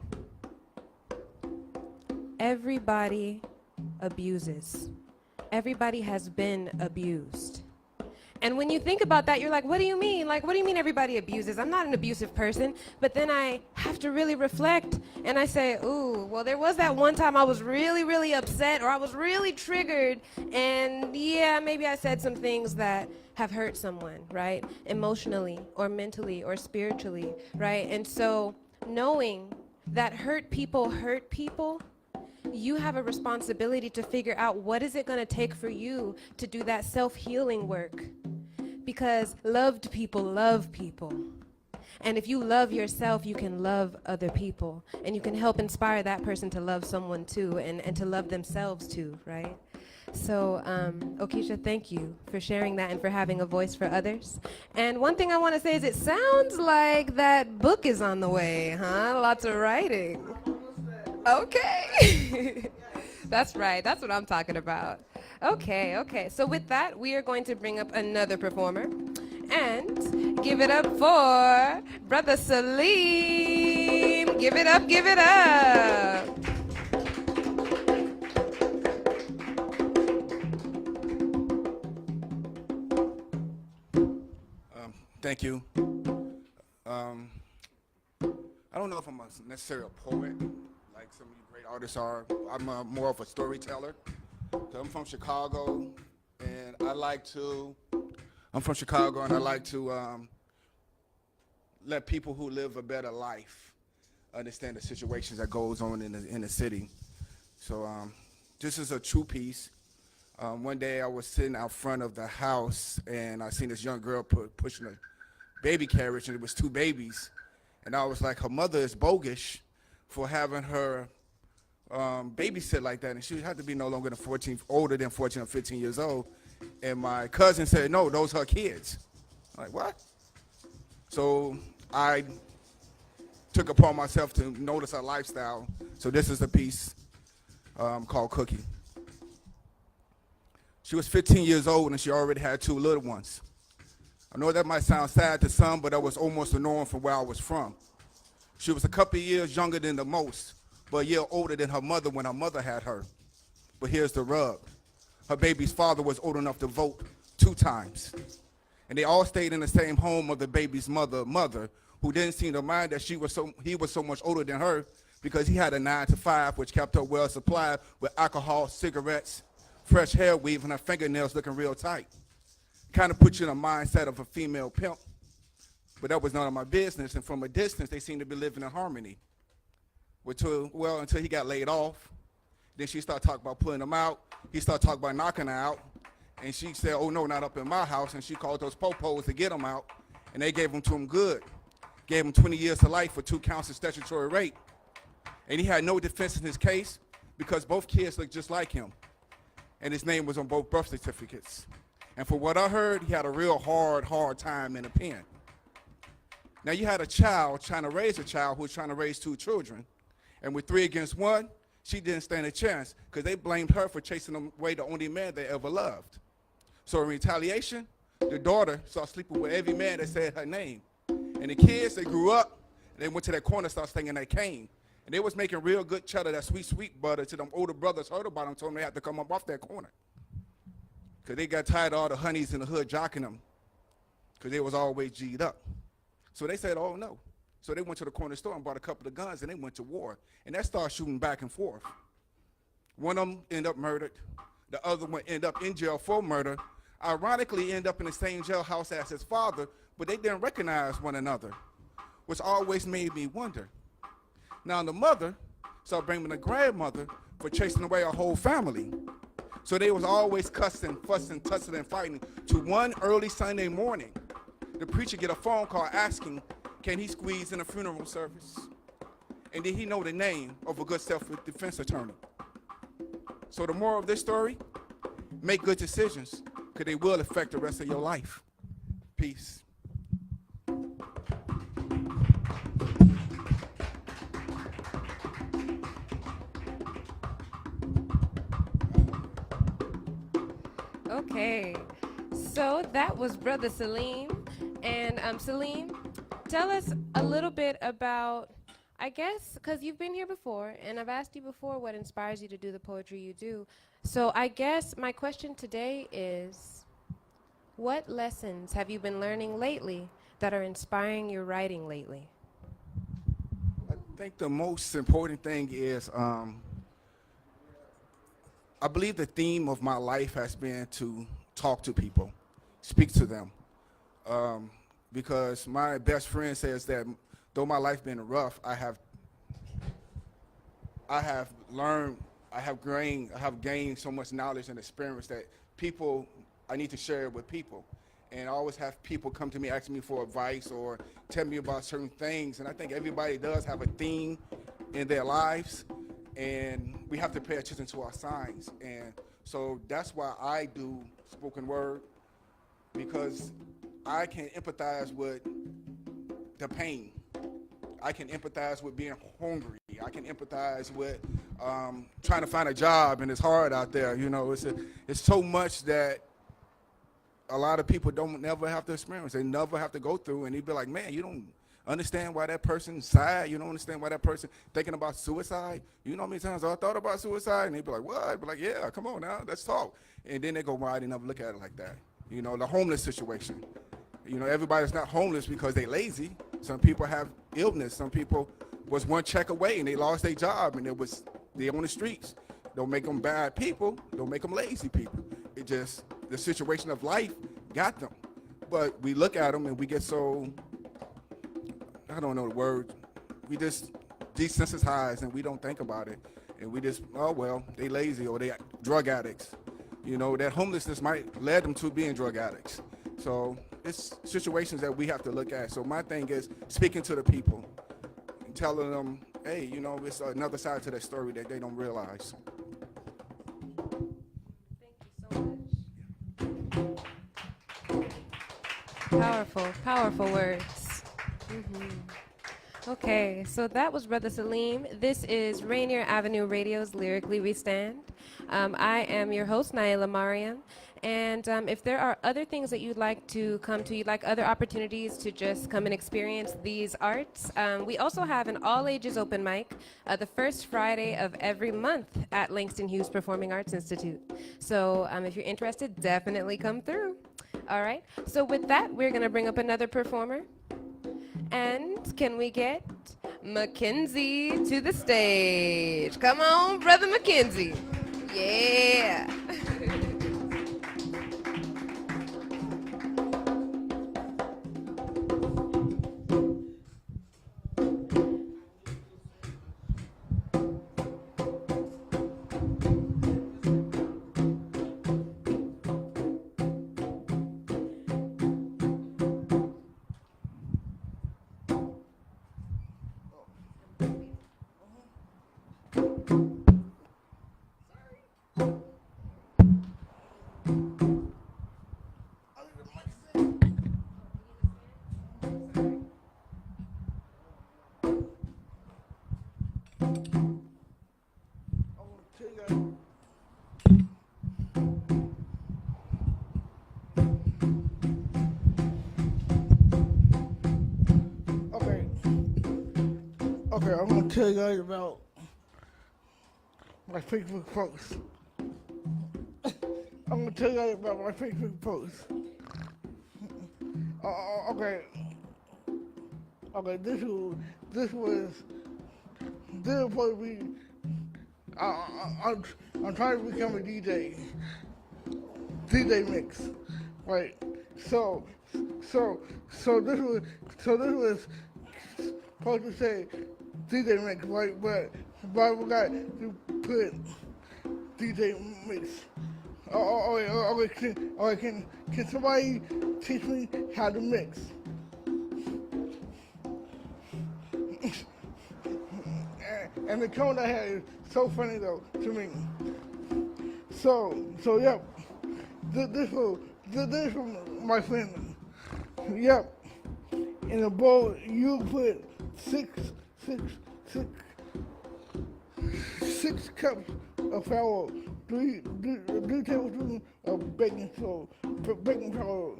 everybody abuses. Everybody has been abused. And when you think about that, you're like, what do you mean? Like, what do you mean everybody abuses? I'm not an abusive person. But then I have to really reflect, and I say, ooh, well, there was that one time I was really, really upset, or I was really triggered, and yeah, maybe I said some things that have hurt someone, right? Emotionally, or mentally, or spiritually, right? And so knowing that hurt people, you have a responsibility to figure out what is it going to take for you to do that self-healing work. Because loved people love people. And if you love yourself, you can love other people. And you can help inspire that person to love someone too, and to love themselves too, right? So, Okisha, thank you for sharing that and for having a voice for others. And one thing I want to say is it sounds like that book is on the way, huh? Lots of writing. Okay. That's right. That's what I'm talking about. Okay. So with that, we are going to bring up another performer. And give it up for Brother Salim. Give it up. Thank you. I don't know if I'm necessarily a poet, like some of you great artists are. I'm more of a storyteller. So I'm from Chicago, and I like to let people who live a better life understand the situations that goes on in the city. So this is a true piece. One day I was sitting out front of the house, and I seen this young girl pushing a baby carriage, and it was two babies. And I was like, her mother is bogus for having her babysit like that, and she had to be no longer than older than 14 or 15 years old. And my cousin said, no, those are her kids. I'm like, what? So I took upon myself to notice her lifestyle. So this is a piece called Cookie. She was 15 years old, and she already had two little ones. I know that might sound sad to some, but that was almost the norm from where I was from. She was a couple of years younger than the most, but a year older than her mother when her mother had her. But here's the rub. her baby's father was old enough to vote 2 times. And they all stayed in the same home of the baby's mother, who didn't seem to mind that he was so much older than her because he had a 9-to-5, which kept her well supplied with alcohol, cigarettes, fresh hair weave, and her fingernails looking real tight. Kind of put you in the mindset of a female pimp, but that was none of my business. And from a distance, they seemed to be living in harmony. Until he got laid off. Then she started talking about pulling him out. He started talking about knocking her out. And she said, oh, no, not up in my house. And she called those popos to get him out. And they gave him to him good. Gave him 20 years to life for 2 counts of statutory rape. And he had no defense in his case because both kids looked just like him. And his name was on both birth certificates. And for what I heard, he had a real hard time in the pen. Now you had a child trying to raise a child who was trying to raise 2 children. And with 3 against 1, she didn't stand a chance because they blamed her for chasing away the only man they ever loved. So in retaliation, the daughter started sleeping with every man that said her name. And the kids, they grew up, they went to that corner, started singing that cane. And they was making real good cheddar, that sweet butter, till them older brothers heard about them, told them they had to come up off that corner. Because they got tired of all the honeys in the hood jocking them because they was always G'd up. So they said, oh, no. So they went to the corner store and bought a couple of guns, and they went to war. And that started shooting back and forth. One of them ended up murdered. The other one ended up in jail for murder. Ironically, ended up in the same jailhouse as his father, but they didn't recognize one another, which always made me wonder. Now, the mother started blaming the grandmother for chasing away her whole family. So they was always cussing, fussing, tussling, and fighting. To one early Sunday morning, the preacher get a phone call asking, can he squeeze in a funeral service? And did he know the name of a good self-defense attorney? So the moral of this story, make good decisions, because they will affect the rest of your life. Peace. Okay, so that was Brother Salim. And Salim, tell us a little bit about, I guess, because you've been here before, and I've asked you before what inspires you to do the poetry you do. So I guess my question today is, what lessons have you been learning lately that are inspiring your writing lately? I think the most important thing is, I believe the theme of my life has been to talk to people, speak to them. Because my best friend says that though my life been rough, I have learned, I have gained so much knowledge and experience that I need to share it with people. And I always have people come to me asking me for advice or tell me about certain things. And I think everybody does have a theme in their lives, and we have to pay attention to our signs. And so that's why I do spoken word, because I can empathize with the pain. I can empathize with being hungry. I can empathize with trying to find a job, and it's hard out there. You know, it's so much that a lot of people don't never have to experience. They never have to go through, and they'd be like, man, you don't understand why that person's sad. You don't understand why that person thinking about suicide. You know how many times I thought about suicide? And they'd be like, what? I'd be like, yeah, come on now, let's talk. And then they go, well, I didn't ever look at it like that. You know, the homeless situation. You know, everybody's not homeless because they lazy. Some people have illness. Some people was one check away and they lost their job, and they on the streets. Don't make them bad people. Don't make them lazy people. It just, the situation of life got them. But we look at them and we get so, I don't know the word, we just desensitized and we don't think about it. And we just, oh, well, they lazy or they drug addicts. You know, that homelessness might lead them to being drug addicts. So it's situations that we have to look at. So my thing is speaking to the people and telling them, hey, you know, it's another side to that story that they don't realize. Thank you so much. Powerful, powerful words. Okay, so that was Brother Salim. This is Rainier Avenue Radio's Lyrically We Stand. I am your host, Niela Maryam, And if there are other things that you'd like to come to, you'd like other opportunities to just come and experience these arts, we also have an all-ages open mic the first Friday of every month at Langston Hughes Performing Arts Institute. So if you're interested, definitely come through. All right, so with that, we're gonna bring up another performer. And can we get Mackenzie to the stage? Come on, brother Mackenzie. Yeah. Okay, I'm gonna tell you guys about my Facebook post. I'm gonna tell you guys about my Facebook post. Okay, this was supposed to be. I'm trying to become a DJ mix, right? So this was supposed to say DJ mix, right? But I forgot to put DJ mix. Can somebody teach me how to mix? And the tone I had is so funny though to me. So yep. This from my friend. Yep. In a bowl you put six cups of flour, three tablespoons of baking powder,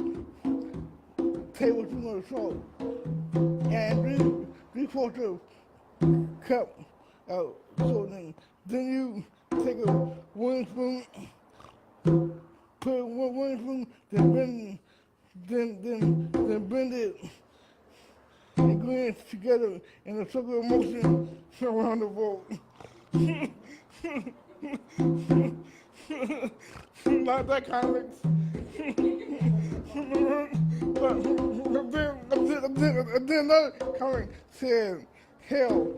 tablespoon of salt, and three-fourths of cup of salt. Then you take a 1 spoon, put one spoon, then blend it. Ingredients together in a circular motion around the bowl. Not that kind of mix. But then another comment said, hell,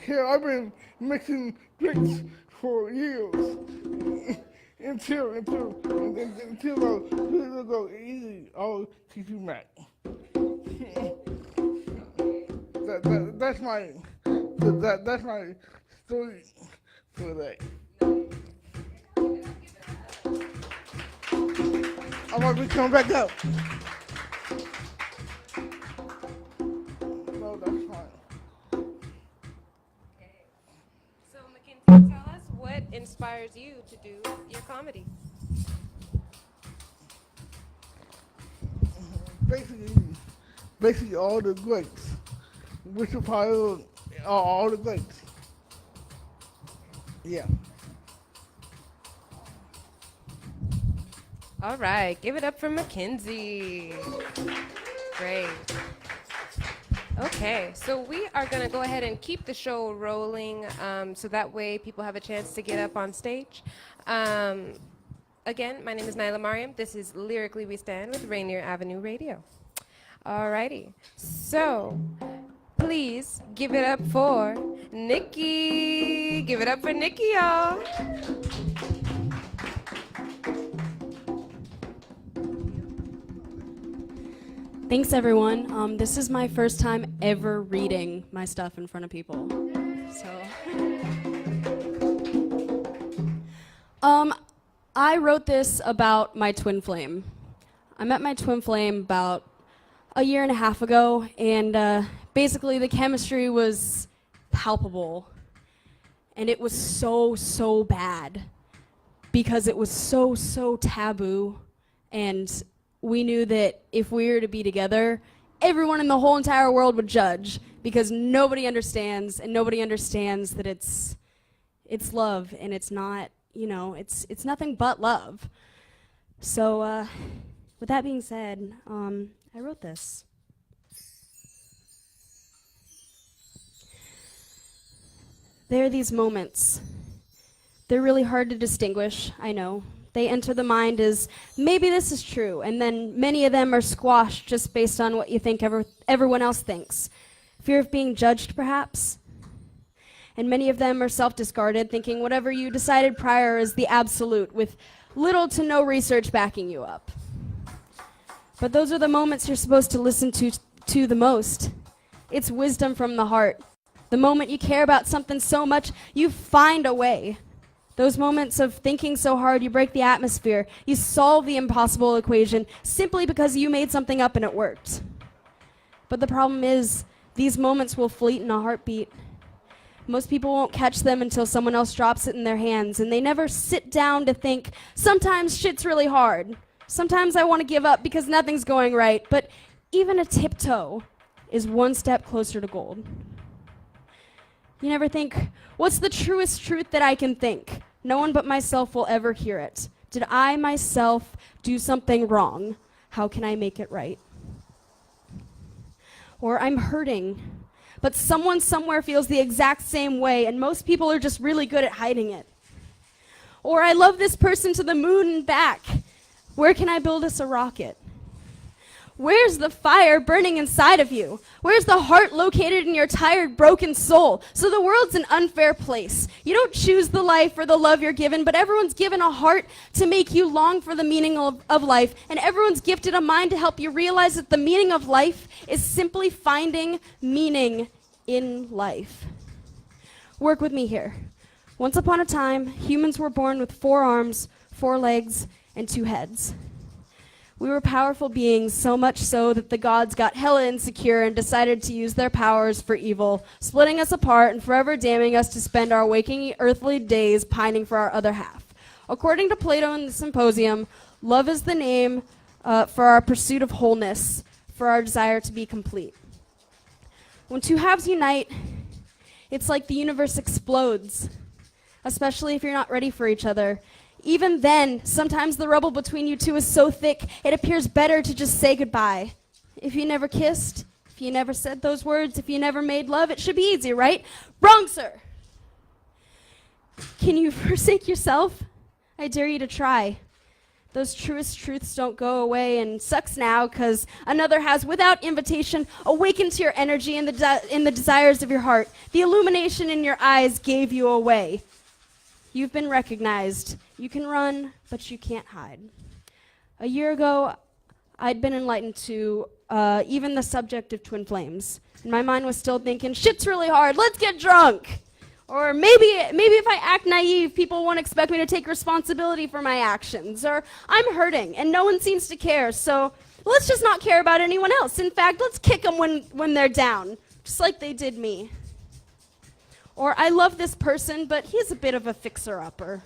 I've been mixing drinks for years. Until I go easy, I'll teach you Mac. That's my story for that. I might be coming back up. No, that's fine. Okay. So Mackenzie, tell us what inspires you to do your comedy. Basically all the greats. Which are probably all the greats. Yeah. All right, give it up for Mackenzie. Great. Okay, so we are going to go ahead and keep the show rolling so that way people have a chance to get up on stage. Again, my name is Niela Maryam. This is Lyrically We Stand with Rainier Avenue Radio. All righty, so please give it up for Nikki. Give it up for Nikki, y'all. Thanks, everyone. This is my first time ever reading my stuff in front of people. I wrote this about my twin flame. I met my twin flame about a year and a half ago, and basically the chemistry was palpable. And it was so bad because it was so taboo And we knew that if we were to be together, everyone in the whole entire world would judge because nobody understands, and nobody understands that it's love, and it's not, it's nothing but love. So with that being said, I wrote this. There are these moments. They're really hard to distinguish, I know. They enter the mind as, maybe this is true, and then many of them are squashed just based on what you think everyone else thinks. Fear of being judged, perhaps. And many of them are self-discarded, thinking whatever you decided prior is the absolute, with little to no research backing you up. But those are the moments you're supposed to listen to the most. It's wisdom from the heart. The moment you care about something so much, you find a way. Those moments of thinking so hard, you break the atmosphere. You solve the impossible equation simply because you made something up and it worked. But the problem is, these moments will fleet in a heartbeat. Most people won't catch them until someone else drops it in their hands, and they never sit down to think, sometimes shit's really hard. Sometimes I want to give up because nothing's going right, but even a tiptoe is one step closer to gold. You never think, what's the truest truth that I can think? No one but myself will ever hear it. Did I myself do something wrong? How can I make it right? Or I'm hurting, but someone somewhere feels the exact same way, and most people are just really good at hiding it. Or I love this person to the moon and back. Where can I build us a rocket? Where's the fire burning inside of you? Where's the heart located in your tired, broken soul? So the world's an unfair place. You don't choose the life or the love you're given, but everyone's given a heart to make you long for the meaning of life, and everyone's gifted a mind to help you realize that the meaning of life is simply finding meaning in life. Work with me here. Once upon a time, humans were born with 4 arms, 4 legs, and 2 heads. We were powerful beings, so much so that the gods got hella insecure and decided to use their powers for evil, splitting us apart and forever damning us to spend our waking earthly days pining for our other half. According to Plato in the Symposium, love is the name for our pursuit of wholeness, for our desire to be complete. When 2 halves unite, it's like the universe explodes, especially if you're not ready for each other. Even then, sometimes the rubble between you two is so thick, it appears better to just say goodbye. If you never kissed, if you never said those words, if you never made love, it should be easy, right? Wrong, sir! Can you forsake yourself? I dare you to try. Those truest truths don't go away, and sucks now, because another has, without invitation, awakened to your energy and in the desires of your heart. The illumination in your eyes gave you away. You've been recognized. You can run, but you can't hide. A year ago, I'd been enlightened to even the subject of twin flames. And my mind was still thinking, shit's really hard, let's get drunk. Or maybe if I act naive, people won't expect me to take responsibility for my actions. Or I'm hurting, and no one seems to care, so let's just not care about anyone else. In fact, let's kick them when they're down, just like they did me. Or I love this person, but he's a bit of a fixer-upper.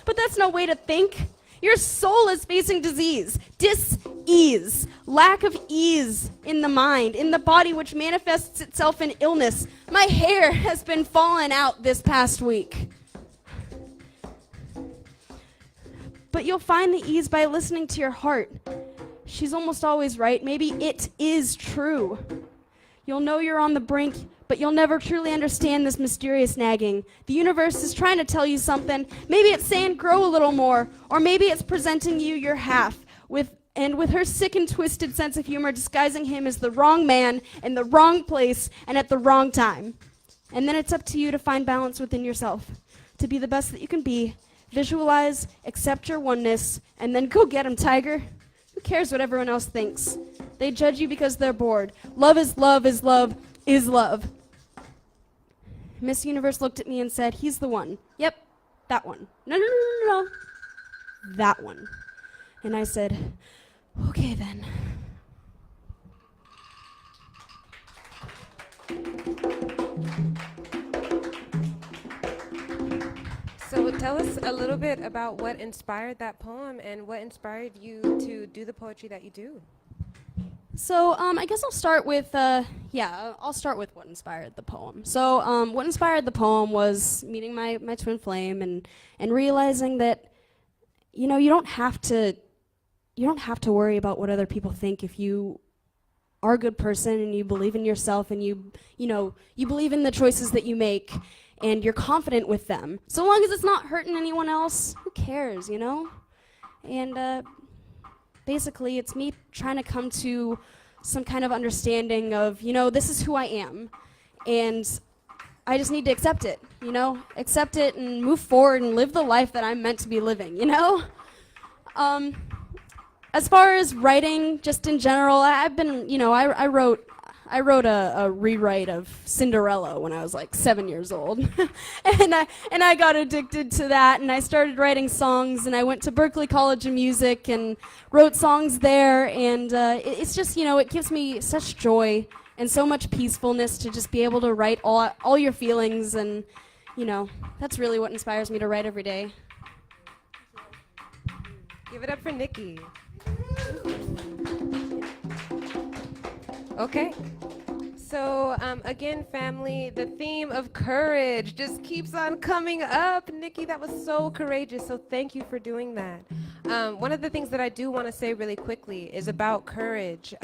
But that's no way to think. Your soul is facing disease, dis-ease, lack of ease in the mind, in the body, which manifests itself in illness. My hair has been falling out this past week. But you'll find the ease by listening to your heart. She's almost always right. Maybe it is true. You'll know you're on the brink, but you'll never truly understand this mysterious nagging. The universe is trying to tell you something. Maybe it's saying grow a little more, or maybe it's presenting you your half, with her sick and twisted sense of humor disguising him as the wrong man in the wrong place and at the wrong time. And then it's up to you to find balance within yourself, to be the best that you can be, visualize, accept your oneness, and then go get him, tiger. Who cares what everyone else thinks? They judge you because they're bored. Love is love is love is love. Miss Universe looked at me and said, he's the one. Yep, that one. No. That one. And I said, okay then. So Tell us a little bit about what inspired that poem and what inspired you to do the poetry that you do. So I guess I'll start with I'll start with what inspired the poem. So what inspired the poem was meeting my twin flame and realizing that you don't have to worry about what other people think if you are a good person and you believe in yourself and you believe in the choices that you make and you're confident with them. So long as it's not hurting anyone else, who cares, And basically, it's me trying to come to some kind of understanding of, this is who I am, and I just need to accept it, accept it and move forward and live the life that I'm meant to be living, As far as writing, just in general, I've been, I wrote a rewrite of Cinderella when I was like 7 years old, and I got addicted to that, and I started writing songs, and I went to Berklee College of Music and wrote songs there, and it's just it gives me such joy and so much peacefulness to just be able to write all your feelings, and that's really what inspires me to write every day. Give it up for Nikki. Okay. So again, family, the theme of courage just keeps on coming up. Nikki, that was so courageous, so thank you for doing that. One of the things that I do want to say really quickly is about courage.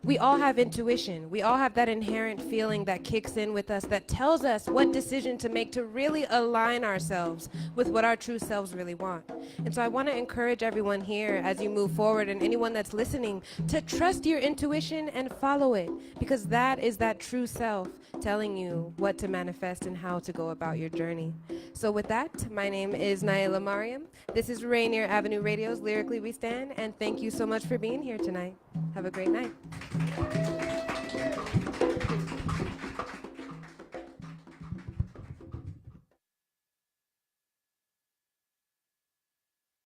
We all have intuition. We all have that inherent feeling that kicks in with us that tells us what decision to make to really align ourselves with what our true selves really want. And so I want to encourage everyone here as you move forward and anyone that's listening to trust your intuition and follow it, because that is that true self telling you what to manifest and how to go about your journey. So with that, my name is Niela Maryam. This is Rainier Avenue Radio's Lyrically We Stand, and thank you so much for being here tonight. Have a great night.